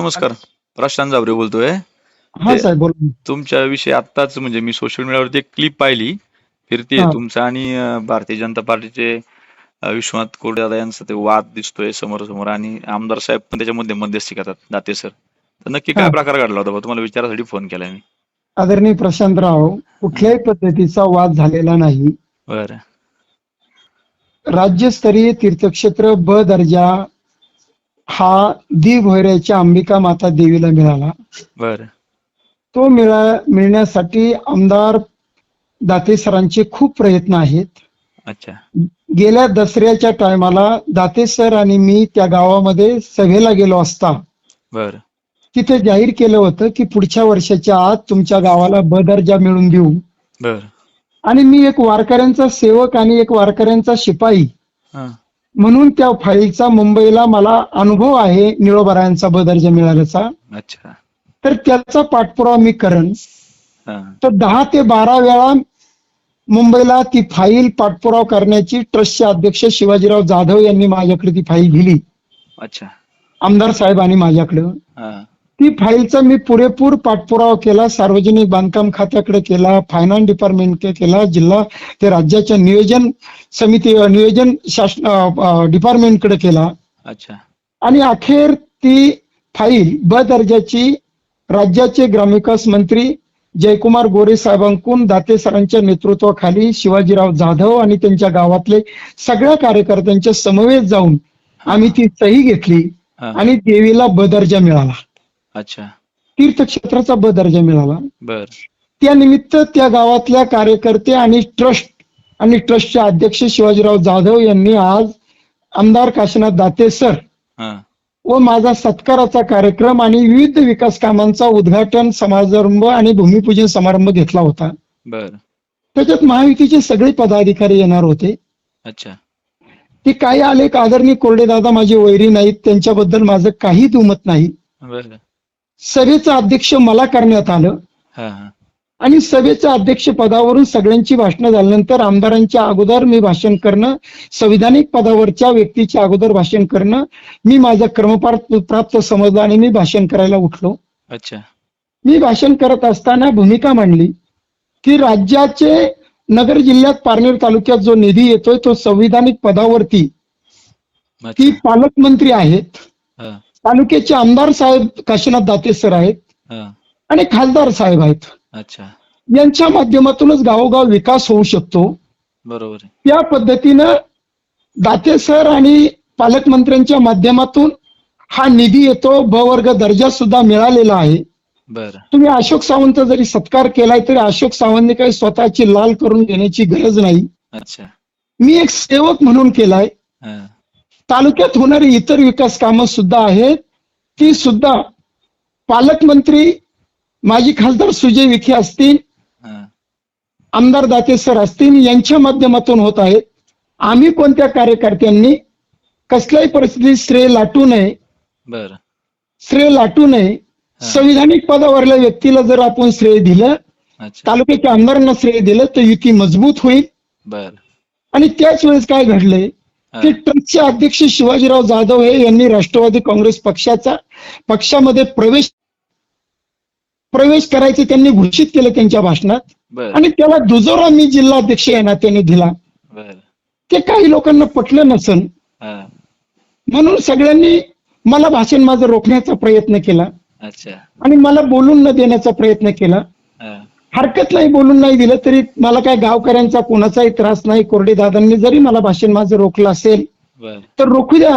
नमस्कार. प्रशांत जावरे बोलतोय. हा साहेब बोला. तुमच्या विषयी आत्ताच म्हणजे मी सोशल मीडियावरती एक क्लिप पाहिली फिरतीये हा तुमचा आणि भारतीय जनता पार्टीचे विश्वनाथ कोलते यांचा ते वाद दिसतोय समोर समोर आणि आमदार साहेब पण त्याच्यामध्ये मध्यस्थी करतात दाते सर. तर नक्की हा काय प्रकार घडला होता तुम्हाला विचारासाठी फोन केलाय मी. आदरणीय प्रशांतराव, कुठल्याही पद्धतीचा वाद झालेला नाही. बरं राज्यस्तरीय तीर्थक्षेत्र ब दर्जा हा दिभोयऱ्याच्या अंबिका माता देवीला मिळाला. बरं तो मिळण्यासाठी आमदार दाते सरांचे खूप प्रयत्न आहेत. अच्छा गेल्या दसऱ्याच्या टायमाला दाते सर आणि मी त्या गावामध्ये सभेला गेलो असता बरं तिथे जाहीर केलं होतं की पुढच्या वर्षाच्या आत तुमच्या गावाला ब दर्जा मिळवून देऊ. बरं आणि मी एक वारकऱ्यांचा सेवक आणि एक वारकऱ्यांचा शिपाई हा म्हणून त्या फाईलचा मुंबईला मला अनुभव आहे निळोबारायांचा ब दर्जा मिळाल्याचा. अच्छा तर त्याचा पाठपुरावा मी करेन. हा तर 10 ते 12 वेळा मुंबईला ती फाईल पाठपुरावा करण्याची ट्रस्टचे अध्यक्ष शिवाजीराव जाधव यांनी माझ्याकडे ती फाईल दिली, अच्छा आमदार साहेबांनी माझ्याकडे. हा ती फाईलचा मी पुरेपूर पाठपुरावा केला, सार्वजनिक बांधकाम खात्याकडे केला, फायनान्स डिपार्टमेंटकडे केला, जिल्हा ते राज्याच्या नियोजन समिती नियोजन शासन डिपार्टमेंटकडे केला. अच्छा आणि अखेर ती फाईल ब दर्जाची राज्याचे ग्रामविकास मंत्री जयकुमार गोरे साहेबांकडून दाते सरांच्या नेतृत्वाखाली शिवाजीराव जाधव आणि त्यांच्या गावातले सगळ्या कार्यकर्त्यांच्या समवेत जाऊन आम्ही ती सही घेतली हा आणि देवीला ब दर्जा मिळाला. अच्छा तीर्थक्षेत्राचा ब दर्जा मिळाला. बर त्यानिमित्त त्या गावातल्या कार्यकर्ते आणि ट्रस्टचे अध्यक्ष शिवाजीराव जाधव यांनी आज आमदार काशीनाथ दाते सर हा व माझा सत्काराचा कार्यक्रम आणि विविध विकास कामांचा उद्घाटन समारंभ आणि भूमिपूजन समारंभ घेतला होता. बर त्याच्यात महायुतीचे सगळे पदाधिकारी येणार होते. अच्छा ते काही आले का आदरणीय कोरडे दादा माझे वैरी नाहीत, त्यांच्याबद्दल माझं काही दुमत नाही. बर सभेचं अध्यक्ष मला करण्यात आलं हा हा आणि सभेच्या अध्यक्ष पदावरून सगळ्यांची भाषणं झाल्यानंतर आमदारांच्या अगोदर मी भाषण करणं, संविधानिक पदावरच्या व्यक्तीच्या अगोदर भाषण करणं मी माझं प्राप्त समजलं आणि मी भाषण करायला उठलो. अच्छा मी भाषण करत असताना भूमिका मांडली की राज्याचे नगर जिल्ह्यात पारनेर तालुक्यात जो निधी येतोय तो संविधानिक पदावरती ती अच्छा पालकमंत्री आहेत, हा तालुक्याचे आमदार साहेब काशीनाथ दाते सर आहेत हा आणि खासदार साहेब आहेत. अच्छा यांच्या माध्यमातूनच गावोगाव विकास होऊ शकतो. बरोबर आहे. त्या पद्धतीनं दाते सर आणि पालकमंत्र्यांच्या माध्यमातून हा निधी येतो. ब वर्ग दर्जा सुद्धा मिळालेला आहे. बर तुम्ही अशोक सावंत जरी सत्कार केलाय तरी अशोक सावंतने काही स्वतःची लाल करून घेण्याची गरज नाही. अच्छा मी एक सेवक म्हणून केलाय. हा तालुक्यात होणारी इतर विकास कामं सुद्धा आहेत, ती सुद्धा पालकमंत्री माजी खासदार सुजय विखे असतील, हा आमदार दाते सर असतील यांच्या माध्यमातून होत आहेत. आम्ही कोणत्या कार्यकर्त्यांनी कसल्याही परिस्थितीत श्रेय लाटू नये. बर संविधानिक पदावरल्या व्यक्तीला जर आपण श्रेय दिलं, अच्छा तालुक्याच्या आमदारांना श्रेय दिलं तर युती मजबूत होईल. बर आणि त्याच वेळेस काय घडलंय हा की ट्रस्टचे अध्यक्ष शिवाजीराव जाधव हे यांनी राष्ट्रवादी काँग्रेस पक्षामध्ये प्रवेश करायचे त्यांनी घोषित केलं त्यांच्या भाषणात बर आणि त्याला दुजोरा मी जिल्हाध्यक्ष या नात्याने दिला. बर ते काही लोकांना पटलं नसन हा म्हणून सगळ्यांनी मला भाषण माझं रोखण्याचा प्रयत्न केला अच्छा आणि मला बोलून न देण्याचा प्रयत्न केला. हा हरकत नाही, बोलून नाही दिलं तरी मला काय गावकऱ्यांचा कोणाचाही त्रास नाही. कोरडे दादांनी जरी मला भाषण माझं रोखलं असेल बर तर रोखू द्या,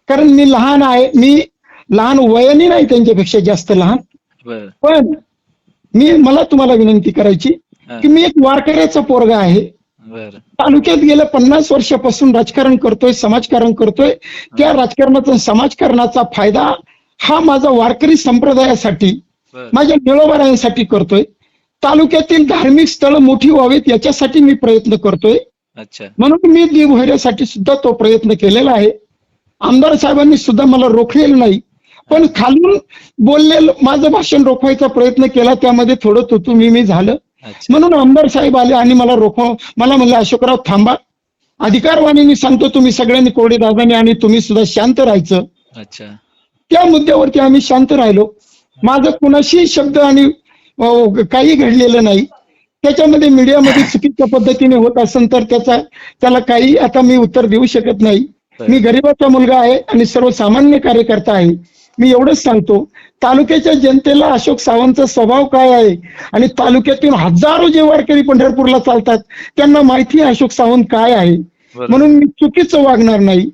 कारण मी लहान आहे. मी लहान वयाने नाही त्यांच्यापेक्षा जास्त लहान, बर पण मला तुम्हाला विनंती करायची हा की मी एक वारकऱ्याचा पोरगा आहे. बर तालुक्यात गेल्या 50 वर्षापासून राजकारण करतोय, समाजकारण करतोय. त्या राजकारणाचा समाजकारणाचा फायदा हा माझा वारकरी संप्रदायासाठी, बर माझ्या निळोबारायांसाठी करतोय. तालुक्यातील धार्मिक स्थळं मोठी व्हावीत याच्यासाठी मी प्रयत्न करतोय. अच्छा म्हणून मी देवभैऱ्यासाठी सुद्धा तो प्रयत्न केलेला आहे. आमदार साहेबांनी सुद्धा मला रोखलेलं नाही, पण खालून बोललेलं माझं भाषण रोखवायचा प्रयत्न केला, त्यामध्ये थोडं तुतुमी झालं. अच्छा म्हणून आमदार साहेब आले आणि मला म्हणलं अशोकराव थांबा, अधिकारवाणीने सांगतो तुम्ही सगळ्यांनी कोरडे दादांनी आणि तुम्ही सुद्धा शांत राहायचं. अच्छा त्या मुद्द्यावरती आम्ही शांत राहिलो. माझं कुणाशी शब्द आणि काही घडलेलं नाही. त्याच्यामध्ये मीडियामध्ये चुकीच्या पद्धतीने होत असेल तर त्याला काही आता मी उत्तर देऊ शकत नाही. मी गरिबाचा मुलगा आहे आणि सर्वसामान्य कार्यकर्ता आहे. मी एवढंच सांगतो, तालुक्याच्या जनतेला अशोक सावंतचा स्वभाव काय आहे आणि तालुक्यातील हजारो जे वारकरी पंढरपूरला चालतात त्यांना माहिती आहे अशोक सावंत काय आहे. म्हणून मी चुकीचं वागणार नाही.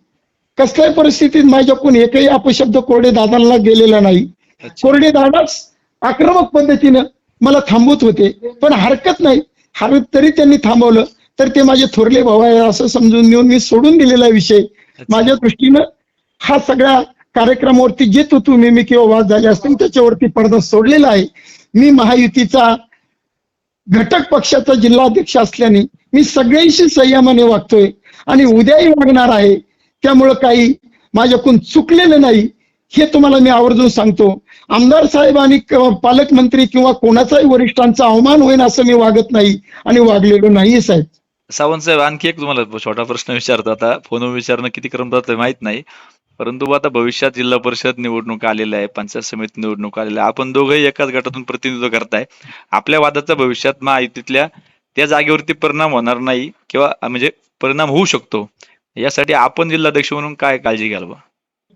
कसल्याही परिस्थितीत माझ्याकडून एकही अपशब्द कोरडे दादांना गेलेला नाही. कोरडे दादाच आक्रमक पद्धतीनं मला थांबवत होते, पण हरकत नाही. तरी त्यांनी थांबवलं तर ते माझे थोरले भाऊ आहे असं समजून घेऊन मी सोडून दिलेला विषय. माझ्या दृष्टीनं हा सगळ्या कार्यक्रमावरती जे तुम्ही किंवा वाद झाले असतील त्याच्यावरती पडदा सोडलेला आहे. मी महायुतीचा घटक पक्षाचा जिल्हाध्यक्ष असल्याने मी सगळ्यांशी संयमाने वागतोय आणि उद्याही वागणार आहे. त्यामुळं काही माझ्याकडून चुकलेलं नाही हे तुम्हाला मी आवर्जून सांगतो. आमदार साहेब आणि पालकमंत्री किंवा कोणाचाही वरिष्ठांचा अवमान होईल असं मी वागत नाही आणि वागलेलो नाही. साहेब सावंत साहेब, आणखी एक तुम्हाला छोटा प्रश्न विचारतो. आता फोनवर विचारणं किती क्रमतात माहित नाही, परंतु आता भविष्यात जिल्हा परिषद निवडणूक आलेल्या आहे, पंचायत समिती निवडणूक आलेल्या आहे. आपण दोघंही एकाच गटातून प्रतिनिधित्व करताय. आपल्या वादाचा भविष्यात महायुतीतल्या त्या जागेवरती परिणाम होणार नाही किंवा म्हणजे परिणाम होऊ शकतो, यासाठी आपण जिल्हाध्यक्ष म्हणून काय काळजी घ्याल बा?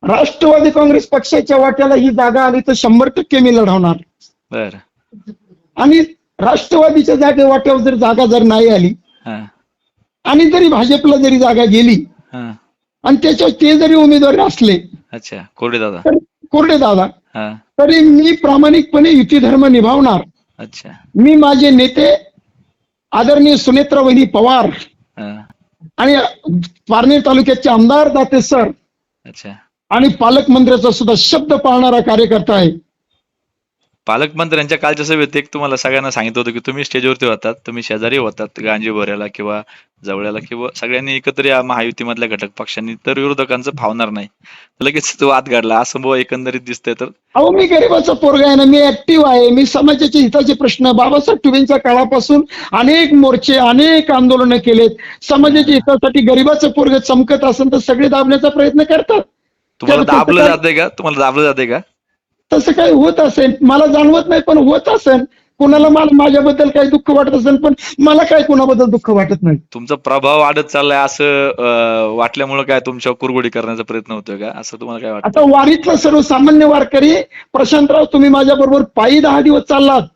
राष्ट्रवादी काँग्रेस पक्षाच्या वाट्याला ही जागा आली तर 100% मी लढवणार. बर. आणि राष्ट्रवादीच्या जागे वाट्यावर जर जागा नाही आली आणि जरी भाजपला जरी जागा गेली आणि त्याच्यावर ते जरी उमेदवार असले, अच्छा, कोरडे दादा, तरी मी प्रामाणिकपणे युती धर्म निभावणार. अच्छा. मी माझे नेते आदरणीय सुनेत्रावहिनी पवार आणि पारनेर तालुक्याचे आमदार दाते सर आणि पालकमंत्र्याचा सुद्धा शब्द पाळणारा कार्यकर्ता आहे. पालकमंत्र्यांच्या कालच्या सभेत एक तुम्हाला सगळ्यांना सांगितलं होतं की तुम्ही स्टेजवरती होतात, तुम्ही शेजारी होतात गांजी भोऱ्याला किंवा जवळ्याला, किंवा सगळ्यांनी एकत्र या महायुतीमधल्या घटक पक्षांनी, तर विरोधकांचं फावणार नाही. लगेच तो वाद घडला असं बुवा एकंदरीत दिसतंय. तर अहो, मी गरिबाचा पोरगा आहे ना, मी ऍक्टिव्ह आहे. मी समाजाच्या हिताचे प्रश्न बाबासाहेब टुबेंच्या काळापासून अनेक मोर्चे अनेक आंदोलनं केलेत. समाजाच्या हितासाठी गरिबाचं पोरग चमकत असेल तर सगळे दाबण्याचा प्रयत्न करतात. तुम्हाला दाबलं जाते का? तसं काही होत असेल मला जाणवत नाही, पण होत असेल. कुणाला माझ्याबद्दल काही दुःख वाटत असेल, पण मला काय कुणाबद्दल दुःख वाटत नाही. तुमचा प्रभाव वाढत चाललाय असं वाटल्यामुळे काय तुमच्या कुरगोडी करण्याचा प्रयत्न होतोय का, असं तुम्हाला काय वाटतं? आता वारीतला सर्वसामान्य वारकरी प्रशांतराव, तुम्ही माझ्या बरोबर पायी 10 दिवस चाललात.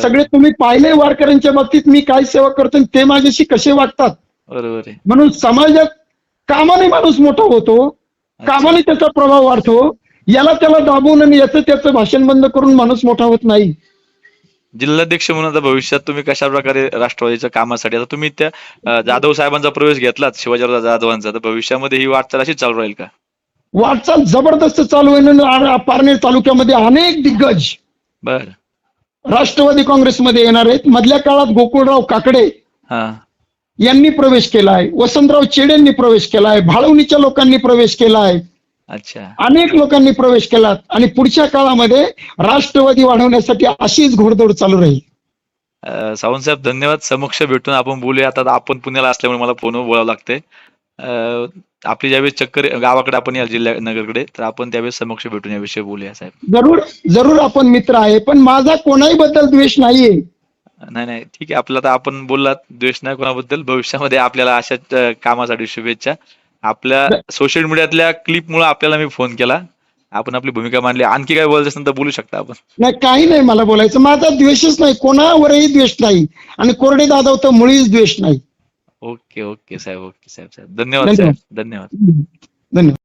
सगळे तुम्ही पाहिले वारकऱ्यांच्या बाबतीत मी काय सेवा करतो ते माझ्याशी कसे वागतात. बरोबर आहे. म्हणून समाजात कामाने माणूस मोठा होतो, कामाने त्याचा प्रभाव वाढतो. याला त्याला दाबून आणि याचं त्याचं भाषण बंद करून माणूस मोठा होत नाही. जिल्हाध्यक्ष म्हणून आता भविष्यात तुम्ही कशा प्रकारे राष्ट्रवादीच्या कामासाठी, आता तुम्ही त्या जाधव साहेबांचा प्रवेश घेतलात, शिवाजीराव जाधवांचा, तर भविष्यामध्ये ही वाटचाल अशी चालू राहील का? वाटचाल जबरदस्त चालू आहे. पारनेर तालुक्यामध्ये अनेक दिग्गज राष्ट्रवादी काँग्रेसमध्ये येणार आहेत. मधल्या काळात गोकुळराव काकडे यांनी प्रवेश केला आहे, वसंतराव चेडेंनी प्रवेश केला आहे, भाळवणीच्या लोकांनी प्रवेश केला आहे. अच्छा. अनेक लोकांनी प्रवेश केला आणि पुढच्या काळामध्ये राष्ट्रवादी वाढवण्यासाठी अशीच घोडदौड चालू राहील. सावंत साहेब, धन्यवाद. समक्ष भेटून आपण बोलूया. आता आपण पुण्याला असल्यामुळे मला फोनवर बोलावं लागतंय. आपली ज्यावेळेस चक्कर गावाकडे आपण या जिल्ह्या नगरकडे, तर आपण त्यावेळेस समक्ष भेटून याविषयी बोलूया साहेब. जरूर आपण मित्र आहे, पण माझा कोणाही बद्दल द्वेष नाहीये. नाही, ठीक आहे. आपला तर आपण बोललात, द्वेष नाही कोणाबद्दल. भविष्यामध्ये आपल्याला अशाच कामासाठी शुभेच्छा. आपल्या सोशल मीडियातल्या क्लिपमुळे आपल्याला मी फोन केला, आपण आपली भूमिका मांडली. आणखी काय बोलायचं असेल तर बोलू शकता आपण. नाही, काही नाही मला बोलायचं. माझा द्वेषच नाही, कोणावरही द्वेष नाही आणि कोरडे दादा तर मुळीच द्वेष नाही. ओके साहेब. धन्यवाद साहेब. धन्यवाद.